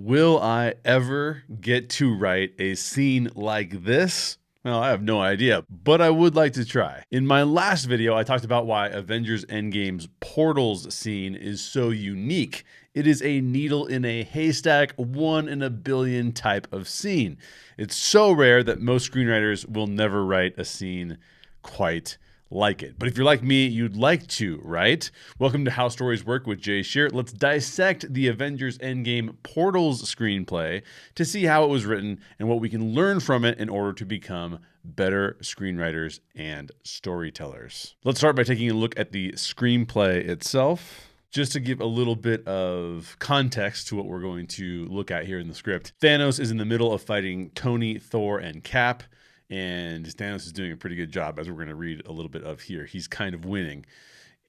Will I ever get to write a scene like this? Well, I have no idea, but I would like to try. In my last video, I talked about why Avengers Endgame's portals scene is so unique. It is a needle in a haystack, 1 in a billion type of scene. It's so rare that most screenwriters will never write a scene quite like it. But if you're like me, you'd like to, right? Welcome to How Stories Work with Jay Sherer. Let's dissect the Avengers Endgame Portals screenplay to see how it was written and what we can learn from it in order to become better screenwriters and storytellers. Let's start by taking a look at the screenplay itself. Just to give a little bit of context to what we're going to look at here in the script, Thanos is in the middle of fighting Tony, Thor, and Cap. And Thanos is doing a pretty good job, as we're going to read a little bit of here. He's kind of winning.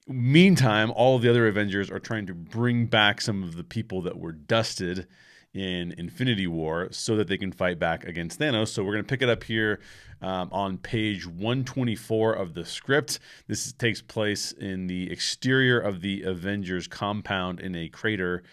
Meantime, all of the other Avengers are trying to bring back some of the people that were dusted in Infinity War so that they can fight back against Thanos. So we're going to pick it up here on page 124 of the script. This takes place in the exterior of the Avengers compound in a crater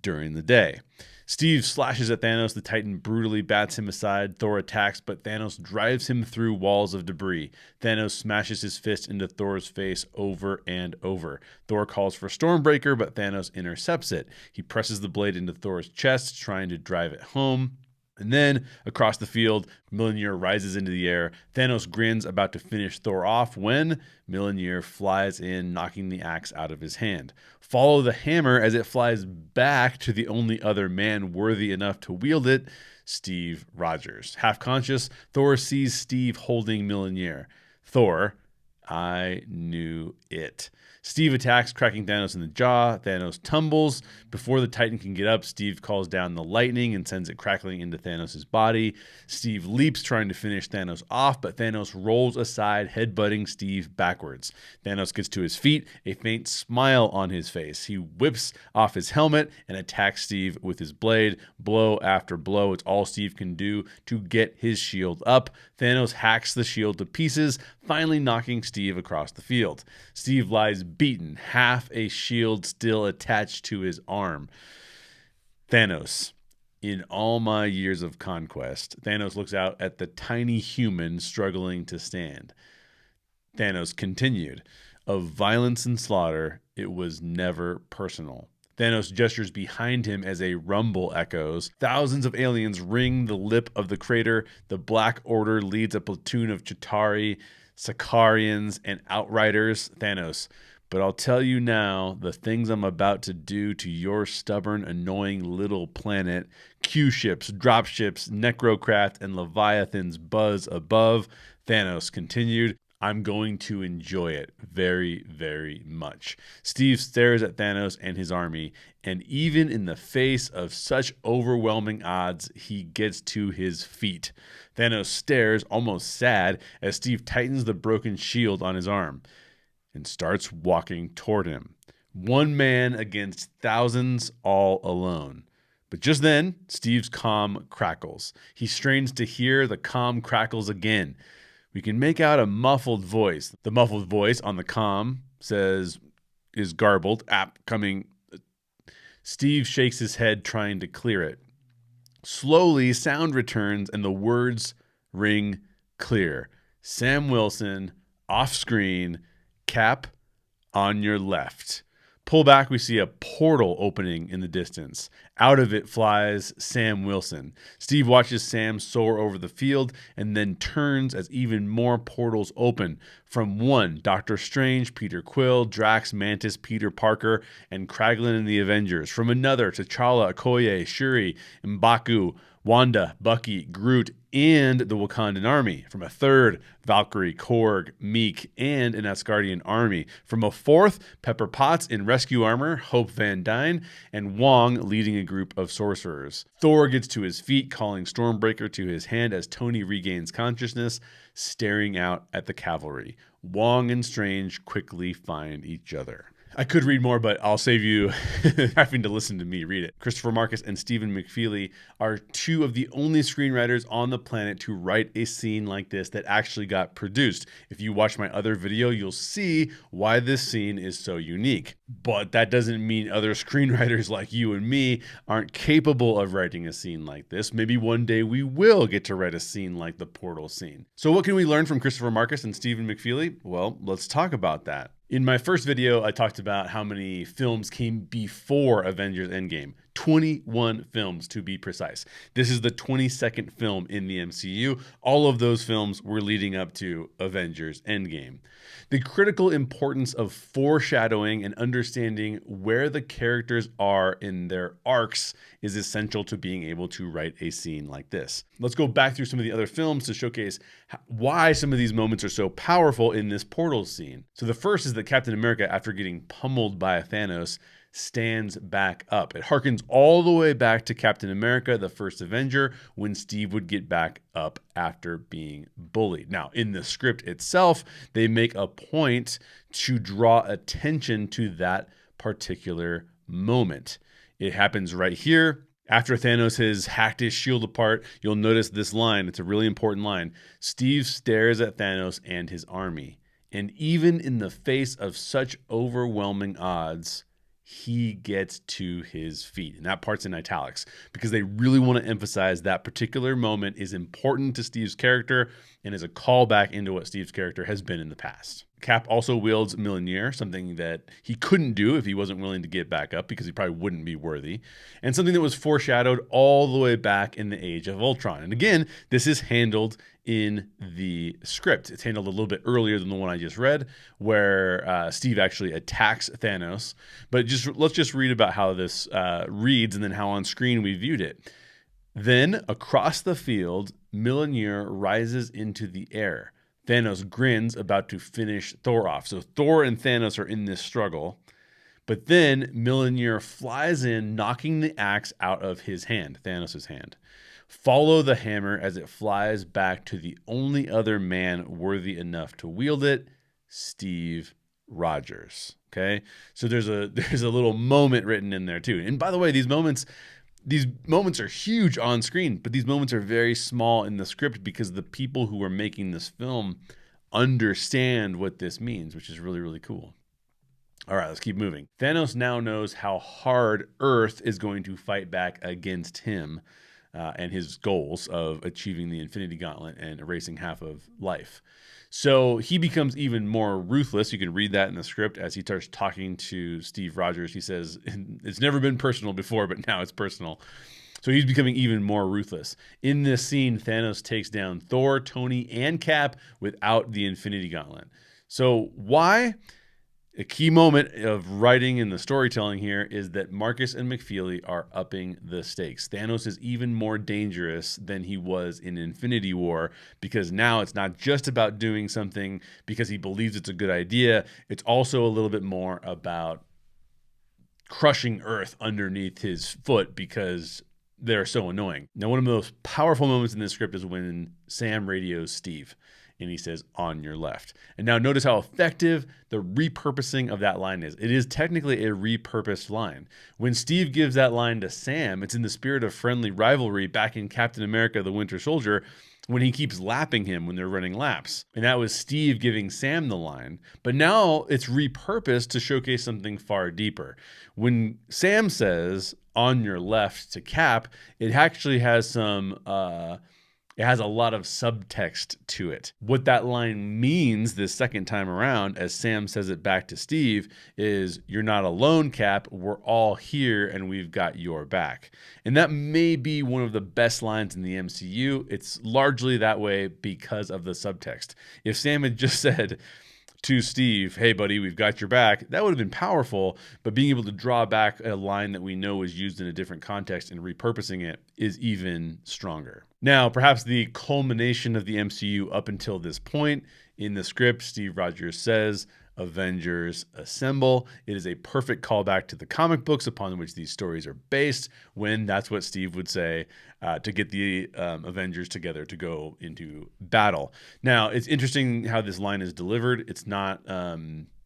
during the day. Steve slashes at Thanos. The Titan brutally bats him aside. Thor attacks, but Thanos drives him through walls of debris. Thanos smashes his fist into Thor's face over and over. Thor calls for Stormbreaker, but Thanos intercepts it. He presses the blade into Thor's chest, trying to drive it home. And then, across the field, Mjolnir rises into the air. Thanos grins, about to finish Thor off when Mjolnir flies in, knocking the axe out of his hand. Follow the hammer as it flies back to the only other man worthy enough to wield it, Steve Rogers. Half conscious, Thor sees Steve holding Mjolnir. Thor, I knew it. Steve attacks, cracking Thanos in the jaw. Thanos tumbles. Before the Titan can get up, Steve calls down the lightning and sends it crackling into Thanos' body. Steve leaps, trying to finish Thanos off, but Thanos rolls aside, headbutting Steve backwards. Thanos gets to his feet, a faint smile on his face. He whips off his helmet and attacks Steve with his blade. Blow after blow, it's all Steve can do to get his shield up. Thanos hacks the shield to pieces, finally knocking Steve across the field. Steve lies beaten, half a shield still attached to his arm. Thanos, in all my years of conquest, Thanos looks out at the tiny human struggling to stand. Thanos continued, of violence and slaughter, it was never personal. Thanos gestures behind him as a rumble echoes. Thousands of aliens ring the lip of the crater. The Black Order leads a platoon of Chitauri, Sicarians, and Outriders. Thanos, but I'll tell you now, the things I'm about to do to your stubborn, annoying little planet, Q-ships, dropships, Necrocraft, and Leviathans buzz above. Thanos continued, I'm going to enjoy it very, very much. Steve stares at Thanos and his army, and even in the face of such overwhelming odds, he gets to his feet. Thanos stares, almost sad, as Steve tightens the broken shield on his arm and starts walking toward him. One man against thousands, all alone. But just then, Steve's comm crackles. He strains to hear the comm crackles again. We can make out a muffled voice. The muffled voice on the comm says, is garbled. Coming. Steve shakes his head, trying to clear it. Slowly, sound returns and the words ring clear. Sam Wilson, off screen, Cap, on your left. Pull back, we see a portal opening in the distance. Out of it flies Sam Wilson. Steve watches Sam soar over the field and then turns as even more portals open. From one, Doctor Strange, Peter Quill, Drax, Mantis, Peter Parker, and Kraglin and the Avengers. From another, T'Challa, Okoye, Shuri, M'Baku, Wanda, Bucky, Groot, and the Wakandan army. From a third, Valkyrie, Korg, Meek, and an Asgardian army. From a fourth, Pepper Potts in rescue armor, Hope Van Dyne, and Wong leading a group of sorcerers. Thor gets to his feet, calling Stormbreaker to his hand as Tony regains consciousness, staring out at the cavalry. Wong and Strange quickly find each other. I could read more, but I'll save you having to listen to me read it. Christopher Markus and Stephen McFeely are two of the only screenwriters on the planet to write a scene like this that actually got produced. If you watch my other video, you'll see why this scene is so unique. But that doesn't mean other screenwriters like you and me aren't capable of writing a scene like this. Maybe one day we will get to write a scene like the portal scene. So what can we learn from Christopher Markus and Stephen McFeely? Well, let's talk about that. In my first video, I talked about how many films came before Avengers Endgame. 21 films to be precise. This is the 22nd film in the MCU. All of those films were leading up to Avengers Endgame. The critical importance of foreshadowing and understanding where the characters are in their arcs is essential to being able to write a scene like this. Let's go back through some of the other films to showcase why some of these moments are so powerful in this portal scene. So the first is that Captain America, after getting pummeled by Thanos, stands back up. It harkens all the way back to Captain America, the first Avenger, when Steve would get back up after being bullied. Now, in the script itself, they make a point to draw attention to that particular moment. It happens right here. After Thanos has hacked his shield apart, you'll notice this line. It's a really important line. Steve stares at Thanos and his army. And even in the face of such overwhelming odds, he gets to his feet. And that part's in italics because they really want to emphasize that particular moment is important to Steve's character and is a callback into what Steve's character has been in the past. Cap also wields Mjolnir, something that he couldn't do if he wasn't willing to get back up because he probably wouldn't be worthy, and something that was foreshadowed all the way back in the Age of Ultron. And again, this is handled in the script. It's handled a little bit earlier than the one I just read, where Steve actually attacks Thanos. But let's just read about how this reads and then how on screen we viewed it. Then, across the field, Mjolnir rises into the air. Thanos grins, about to finish Thor off. So Thor and Thanos are in this struggle. But then Mjolnir flies in, knocking the axe out of his hand, Thanos' hand. Follow the hammer as it flies back to the only other man worthy enough to wield it, Steve Rogers. Okay? So there's a little moment written in there too. And by the way, these moments are huge on screen, but these moments are very small in the script because the people who are making this film understand what this means, which is really, really cool. All right, let's keep moving. Thanos now knows how hard Earth is going to fight back against him and his goals of achieving the Infinity Gauntlet and erasing half of life. So he becomes even more ruthless. You can read that in the script as he starts talking to Steve Rogers. He says, it's never been personal before, but now it's personal. So he's becoming even more ruthless. In this scene, Thanos takes down Thor, Tony, and Cap without the Infinity Gauntlet. So why? A key moment of writing and the storytelling here is that Markus and McFeely are upping the stakes. Thanos is even more dangerous than he was in Infinity War because now it's not just about doing something because he believes it's a good idea. It's also a little bit more about crushing Earth underneath his foot because they're so annoying. Now, one of the most powerful moments in this script is when Sam radios Steve. And he says, on your left. And now notice how effective the repurposing of that line is. It is technically a repurposed line. When Steve gives that line to Sam, it's in the spirit of friendly rivalry back in Captain America, the Winter Soldier, when he keeps lapping him when they're running laps. And that was Steve giving Sam the line. But now it's repurposed to showcase something far deeper. When Sam says, on your left to Cap, it actually has some... It has a lot of subtext to it. What that line means this second time around, as Sam says it back to Steve, is you're not alone, Cap. We're all here and we've got your back. And that may be one of the best lines in the MCU. It's largely that way because of the subtext. If Sam had just said to Steve, hey, buddy, we've got your back, that would have been powerful, but being able to draw back a line that we know is used in a different context and repurposing it is even stronger. Now, perhaps the culmination of the MCU up until this point, in the script, Steve Rogers says, Avengers Assemble. It is a perfect callback to the comic books upon which these stories are based, when that's what Steve would say to get the Avengers together to go into battle. Now, it's interesting how this line is delivered. It's not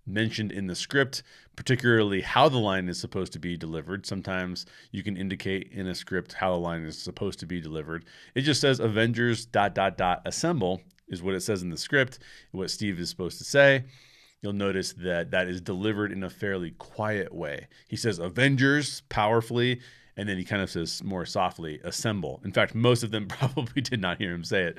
mentioned in the script, particularly how the line is supposed to be delivered. Sometimes you can indicate in a script how the line is supposed to be delivered. It just says Avengers ... assemble is what it says in the script, what Steve is supposed to say. You'll notice that that is delivered in a fairly quiet way. He says Avengers powerfully, and then he kind of says more softly, assemble. In fact, most of them probably did not hear him say it.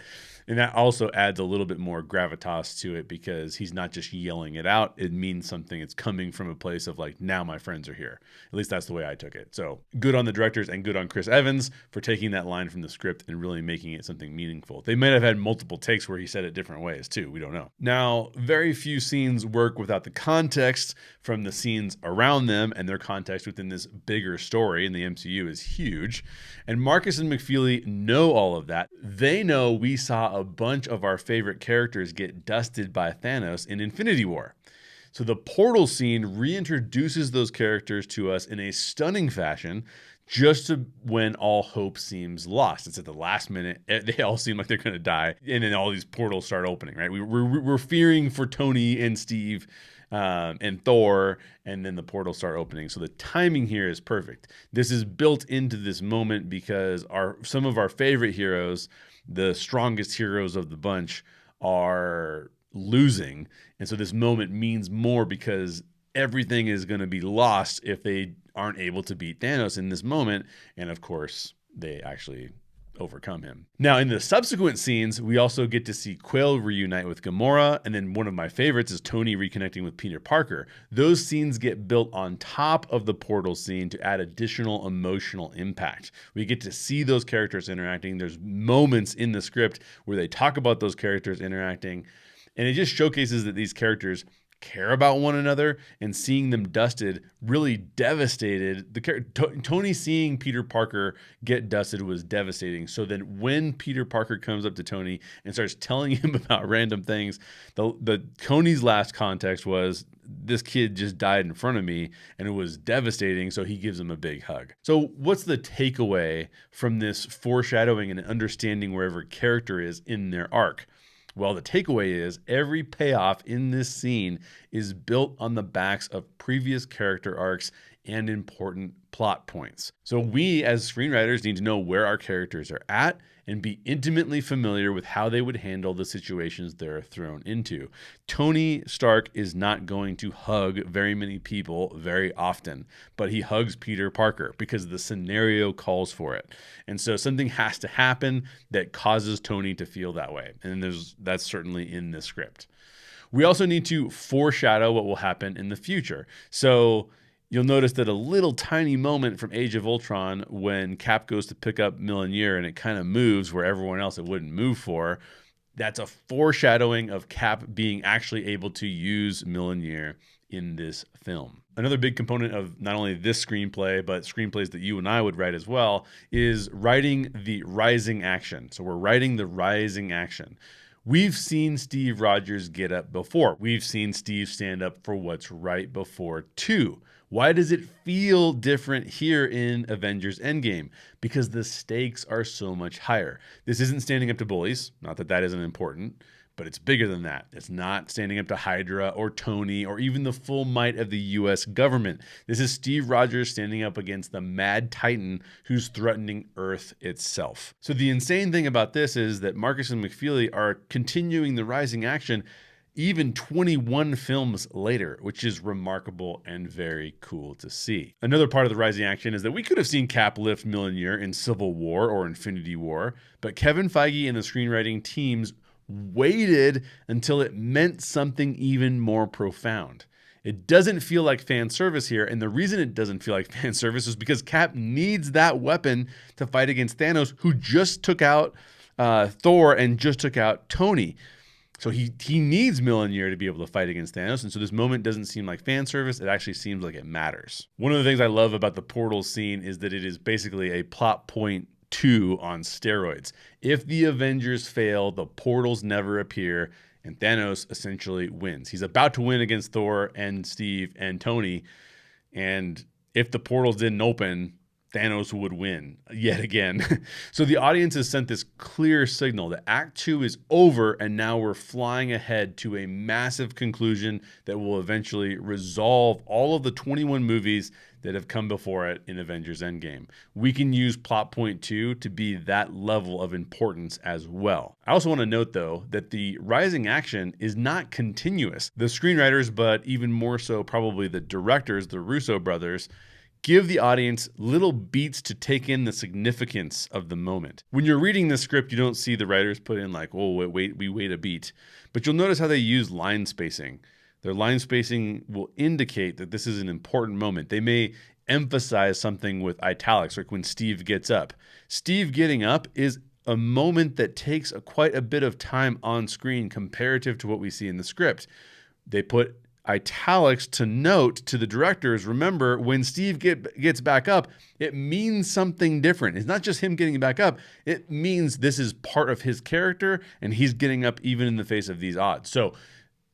And that also adds a little bit more gravitas to it because he's not just yelling it out. It means something. It's coming from a place of like, now my friends are here. At least that's the way I took it. So good on the directors and good on Chris Evans for taking that line from the script and really making it something meaningful. They might have had multiple takes where he said it different ways too. We don't know. Now, very few scenes work without the context from the scenes around them, and their context within this bigger story in the MCU is huge. And Markus and McFeely know all of that. They know we saw a bunch of our favorite characters get dusted by Thanos in Infinity War. So the portal scene reintroduces those characters to us in a stunning fashion, just to when all hope seems lost. It's at the last minute. They all seem like they're going to die. And then all these portals start opening, right? We're fearing for Tony and Steve and Thor, and then the portals start opening. So the timing here is perfect. This is built into this moment because some of our favorite heroes, the strongest heroes of the bunch, are losing. And so this moment means more because everything is going to be lost if they aren't able to beat Thanos in this moment. And of course, they actually overcome him. Now, in the subsequent scenes, we also get to see Quill reunite with Gamora, and then one of my favorites is Tony reconnecting with Peter Parker. Those scenes get built on top of the portal scene to add additional emotional impact. We get to see those characters interacting. There's moments in the script where they talk about those characters interacting, and it just showcases that these characters care about one another, and seeing them dusted really devastated. Tony seeing Peter Parker get dusted was devastating. So then when Peter Parker comes up to Tony and starts telling him about random things, the Tony's last context was, this kid just died in front of me, and it was devastating. So he gives him a big hug. So what's the takeaway from this foreshadowing and understanding where every character is in their arc? Well, the takeaway is every payoff in this scene is built on the backs of previous character arcs and important plot points. So we as screenwriters need to know where our characters are at and be intimately familiar with how they would handle the situations they're thrown into. Tony Stark is not going to hug very many people very often, but he hugs Peter Parker because the scenario calls for it. And so something has to happen that causes Tony to feel that way. And that's certainly in the script. We also need to foreshadow what will happen in the future. So you'll notice that a little tiny moment from Age of Ultron when Cap goes to pick up Mjolnir and it kind of moves where everyone else it wouldn't move for, that's a foreshadowing of Cap being actually able to use Mjolnir in this film. Another big component of not only this screenplay, but screenplays that you and I would write as well, is writing the rising action. So we're writing the rising action. We've seen Steve Rogers get up before. We've seen Steve stand up for what's right before too. Why does it feel different here in Avengers Endgame? Because the stakes are so much higher. This isn't standing up to bullies, not that that isn't important, but it's bigger than that. It's not standing up to Hydra or Tony or even the full might of the US government. This is Steve Rogers standing up against the mad titan who's threatening Earth itself. So the insane thing about this is that Markus and McFeely are continuing the rising action even 21 films later, which is remarkable and very cool to see. Another part of the rising action is that we could have seen Cap lift Mjolnir in Civil War or Infinity War, but Kevin Feige and the screenwriting teams waited until it meant something even more profound. It doesn't feel like fan service here, and the reason it doesn't feel like fan service is because Cap needs that weapon to fight against Thanos, who just took out Thor and just took out Tony. So he needs Mjolnir to be able to fight against Thanos, and so this moment doesn't seem like fan service. It actually seems like it matters. One of the things I love about the portal scene is that it is basically a plot point 2 on steroids. If the Avengers fail, the portals never appear, and Thanos essentially wins. He's about to win against Thor and Steve and Tony, and if the portals didn't open, Thanos would win yet again. So the audience has sent this clear signal that Act 2 is over, and now we're flying ahead to a massive conclusion that will eventually resolve all of the 21 movies that have come before it in Avengers Endgame. We can use plot point 2 to be that level of importance as well. I also want to note, though, that the rising action is not continuous. The screenwriters, but even more so probably the directors, the Russo brothers, give the audience little beats to take in the significance of the moment. When you're reading the script, you don't see the writers put in like, oh, we wait a beat. But you'll notice how they use line spacing. Their line spacing will indicate that this is an important moment. They may emphasize something with italics, like when Steve gets up. Steve getting up is a moment that takes quite a bit of time on screen comparative to what we see in the script. They put italics to note to the directors, remember, when Steve gets back up, it means something different. It's not just him getting back up. It means this is part of his character, and he's getting up even in the face of these odds. So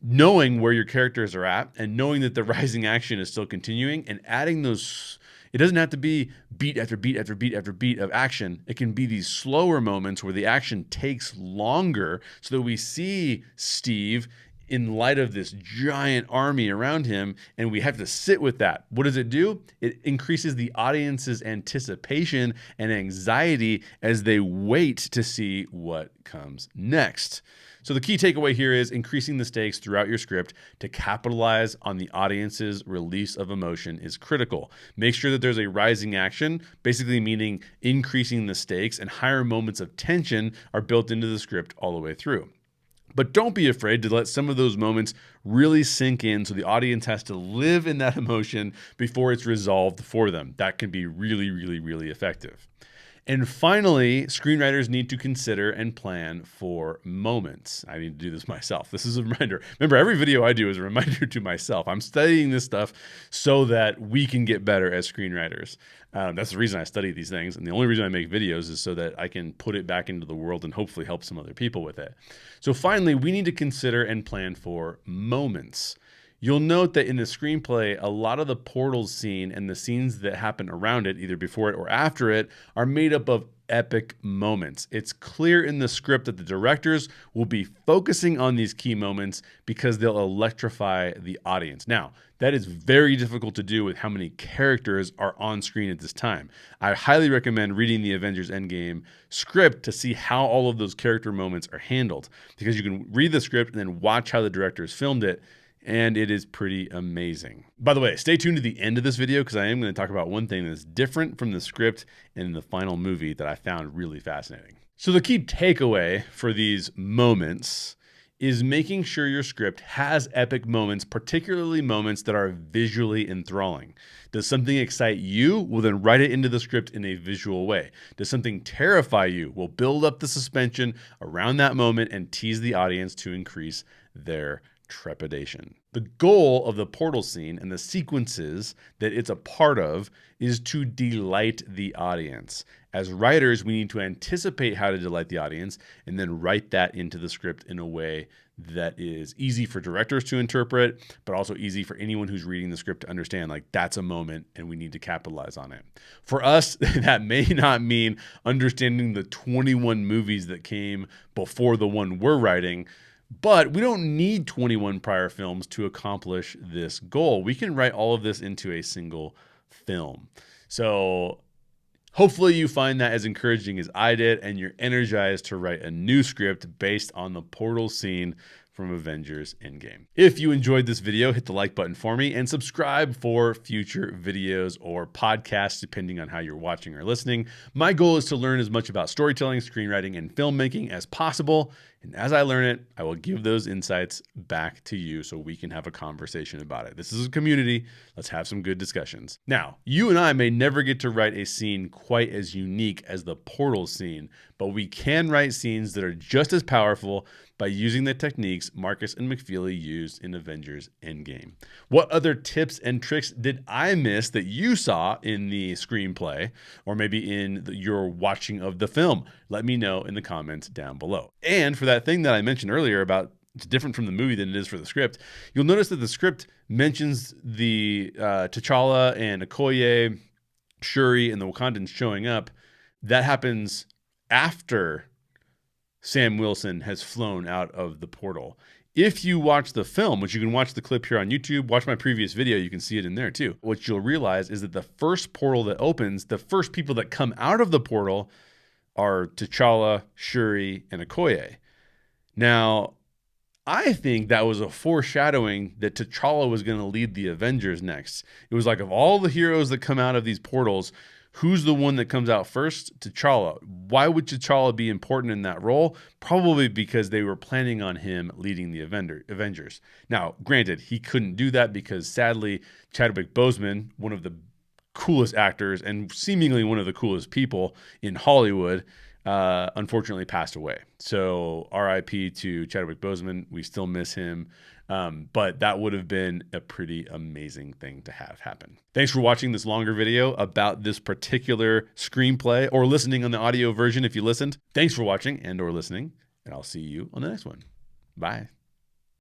knowing where your characters are at and knowing that the rising action is still continuing and adding those, it doesn't have to be beat after beat after beat after beat of action. It can be these slower moments where the action takes longer so that we see Steve in light of this giant army around him, and we have to sit with that. What does it do? It increases the audience's anticipation and anxiety as they wait to see what comes next. So the key takeaway here is increasing the stakes throughout your script to capitalize on the audience's release of emotion is critical. Make sure that there's a rising action, basically meaning increasing the stakes, and higher moments of tension are built into the script all the way through. But don't be afraid to let some of those moments really sink in so the audience has to live in that emotion before it's resolved for them. That can be really, really, really effective. And finally, screenwriters need to consider and plan for moments. I need to do this myself. This is a reminder. Remember, every video I do is a reminder to myself. I'm studying this stuff so that we can get better as screenwriters. That's the reason I study these things. And the only reason I make videos is so that I can put it back into the world and hopefully help some other people with it. So finally, we need to consider and plan for moments. You'll note that in the screenplay, a lot of the portals scene and the scenes that happen around it, either before it or after it, are made up of epic moments. It's clear in the script that the directors will be focusing on these key moments because they'll electrify the audience. Now, that is very difficult to do with how many characters are on screen at this time. I highly recommend reading the Avengers Endgame script to see how all of those character moments are handled, because you can read the script and then watch how the directors filmed it, and it is pretty amazing. By the way, stay tuned to the end of this video because I am going to talk about one thing that's different from the script in the final movie that I found really fascinating. So the key takeaway for these moments is making sure your script has epic moments, particularly moments that are visually enthralling. Does something excite you? Well, then write it into the script in a visual way. Does something terrify you? Well, build up the suspension around that moment and tease the audience to increase their trepidation. The goal of the portal scene and the sequences that it's a part of is to delight the audience. As writers, we need to anticipate how to delight the audience and then write that into the script in a way that is easy for directors to interpret, but also easy for anyone who's reading the script to understand, like, that's a moment and we need to capitalize on it. For us, that may not mean understanding the 21 movies that came before the one we're writing, but we don't need 21 prior films to accomplish this goal. We can write all of this into a single film. So hopefully you find that as encouraging as I did, and you're energized to write a new script based on the portal scene from Avengers Endgame. If you enjoyed this video, hit the like button for me and subscribe for future videos or podcasts, depending on how you're watching or listening. My goal is to learn as much about storytelling, screenwriting, and filmmaking as possible. And as I learn it, I will give those insights back to you so we can have a conversation about it. This is a community. Let's have some good discussions. Now, you and I may never get to write a scene quite as unique as the portal scene, but we can write scenes that are just as powerful by using the techniques Markus and McFeely used in Avengers Endgame. What other tips and tricks did I miss that you saw in the screenplay or maybe in your watching of the film? Let me know in the comments down below. And for that thing that I mentioned earlier about it's different from the movie than it is for the script, you'll notice that the script mentions the T'Challa and Okoye Shuri and the Wakandans showing up, that happens after Sam Wilson has flown out of the portal. If you watch the film, which you can watch the clip here on YouTube, watch my previous video, you can see it in there too. What you'll realize is that the first portal that opens, the first people that come out of the portal are T'Challa, Shuri, and Okoye. Now, I think that was a foreshadowing that T'Challa was going to lead the Avengers next. It was like, of all the heroes that come out of these portals, who's the one that comes out first? T'Challa. Why would T'Challa be important in that role? Probably because they were planning on him leading the Avengers. Now, granted, he couldn't do that because sadly, Chadwick Boseman, one of the coolest actors and seemingly one of the coolest people in Hollywood, unfortunately passed away. So RIP to Chadwick Boseman. We still miss him. But that would have been a pretty amazing thing to have happen. Thanks for watching this longer video about this particular screenplay, or listening on the audio version if you listened. Thanks for watching and or listening, and I'll see you on the next one. Bye.